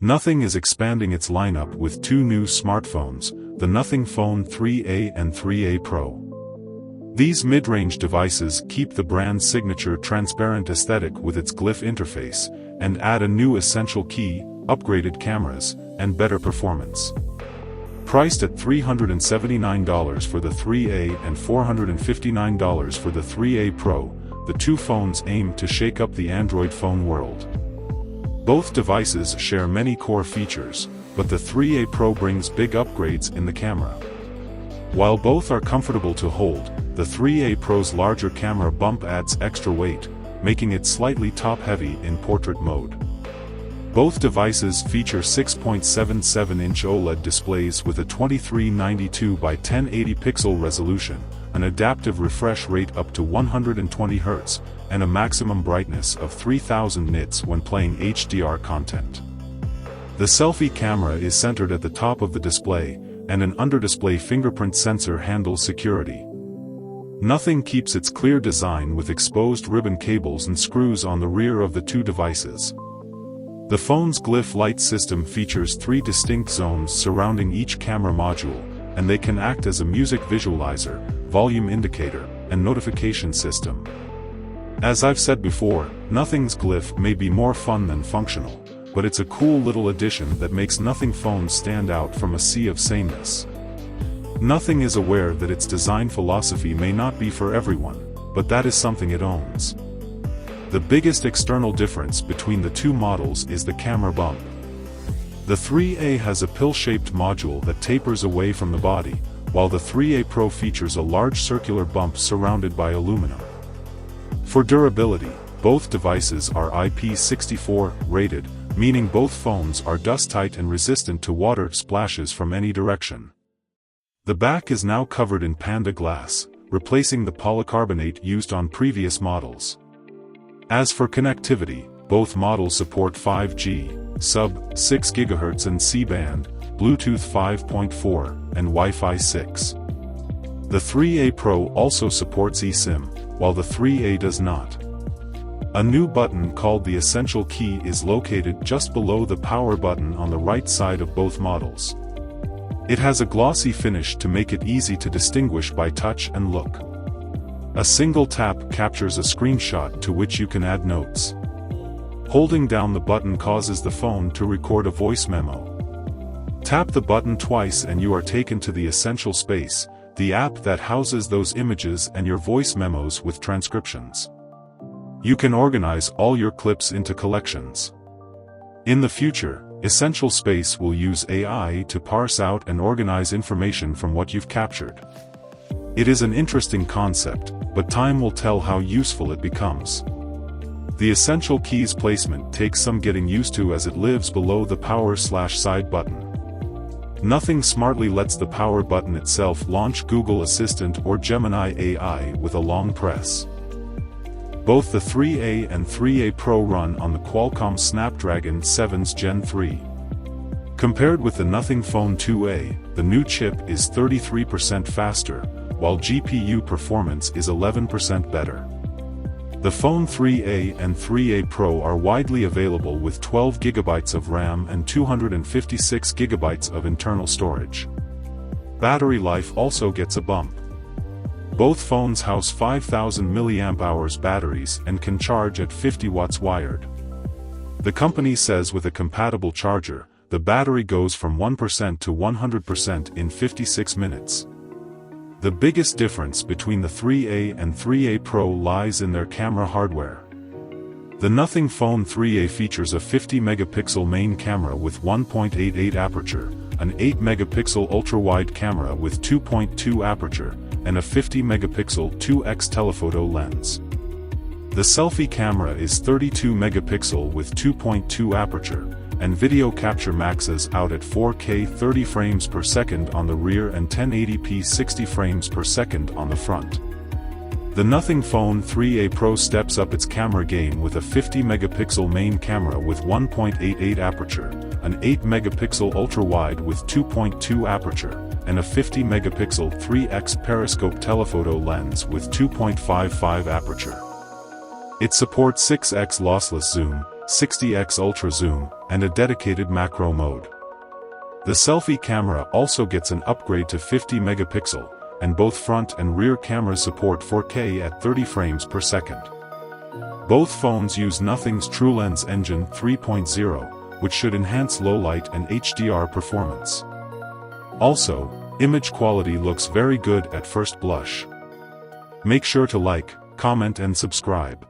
Nothing is expanding its lineup with two new smartphones, the Nothing Phone 3A and 3A Pro. These mid-range devices keep the brand's signature transparent aesthetic with its glyph interface, and add a new essential key, upgraded cameras, and better performance. Priced at $379 for the 3A and $459 for the 3A Pro, the two phones aim to shake up the Android phone world. Both devices share many core features, but the 3A Pro brings big upgrades in the camera. While both are comfortable to hold, the 3A Pro's larger camera bump adds extra weight, making it slightly top-heavy in portrait mode. Both devices feature 6.77-inch OLED displays with a 2392 by 1080 pixel resolution, an adaptive refresh rate up to 120 Hz, and a maximum brightness of 3000 nits when playing HDR content. The selfie camera is centered at the top of the display, and an under-display fingerprint sensor handles security. Nothing keeps its clear design with exposed ribbon cables and screws on the rear of the two devices. The phone's glyph light system features 3 distinct zones surrounding each camera module, and they can act as a music visualizer, volume indicator, and notification system. As I've said before, Nothing's glyph may be more fun than functional, but it's a cool little addition that makes Nothing phones stand out from a sea of sameness. Nothing is aware that its design philosophy may not be for everyone, but that is something it owns. The biggest external difference between the two models is the camera bump. The 3A has a pill-shaped module that tapers away from the body, while the 3A Pro features a large circular bump surrounded by aluminum. For durability, both devices are IP64 rated, meaning both phones are dust-tight and resistant to water splashes from any direction. The back is now covered in Panda glass, replacing the polycarbonate used on previous models. As for connectivity, both models support 5G, sub-6 GHz and C-band, Bluetooth 5.4, and Wi-Fi 6. The 3A Pro also supports eSIM, while the 3A does not. A new button called the Essential Key is located just below the power button on the right side of both models. It has a glossy finish to make it easy to distinguish by touch and look. A single tap captures a screenshot to which you can add notes. Holding down the button causes the phone to record a voice memo. Tap the button twice and you are taken to the Essential Space, the app that houses those images and your voice memos with transcriptions. You can organize all your clips into collections. In the future, Essential Space will use AI to parse out and organize information from what you've captured. It is an interesting concept, but time will tell how useful it becomes. The Essential Key's placement takes some getting used to as it lives below the power/side button. Nothing smartly lets the power button itself launch Google Assistant or Gemini AI with a long press. Both the 3A and 3A Pro run on the Qualcomm Snapdragon 7's Gen 3. Compared with the Nothing Phone 2A, the new chip is 33% faster, while GPU performance is 11% better. The Phone 3A and 3A Pro are widely available with 12 GB of RAM and 256 GB of internal storage. Battery life also gets a bump. Both phones house 5000 mAh batteries and can charge at 50 watts wired. The company says with a compatible charger, the battery goes from 1% to 100% in 56 minutes. The biggest difference between the 3A and 3A Pro lies in their camera hardware. The Nothing Phone 3A features a 50-megapixel main camera with 1.88 aperture, an 8-megapixel ultra-wide camera with 2.2 aperture, and a 50-megapixel 2x telephoto lens. The selfie camera is 32 megapixel with 2.2 aperture, and video capture maxes out at 4K 30 frames per second on the rear and 1080p 60 frames per second on the front. The Nothing Phone 3A Pro steps up its camera game with a 50-megapixel main camera with 1.88 aperture, an 8-megapixel ultra-wide with 2.2 aperture, and a 50-megapixel 3x periscope telephoto lens with 2.55 aperture. It supports 6x lossless zoom, 60x ultra zoom, and a dedicated macro mode. The selfie camera also gets an upgrade to 50 megapixel, and both front and rear cameras support 4K at 30 frames per second. Both phones use Nothing's TrueLens Engine 3.0, which should enhance low light and HDR performance. Also, image quality looks very good at first blush. Make sure to like, comment and subscribe.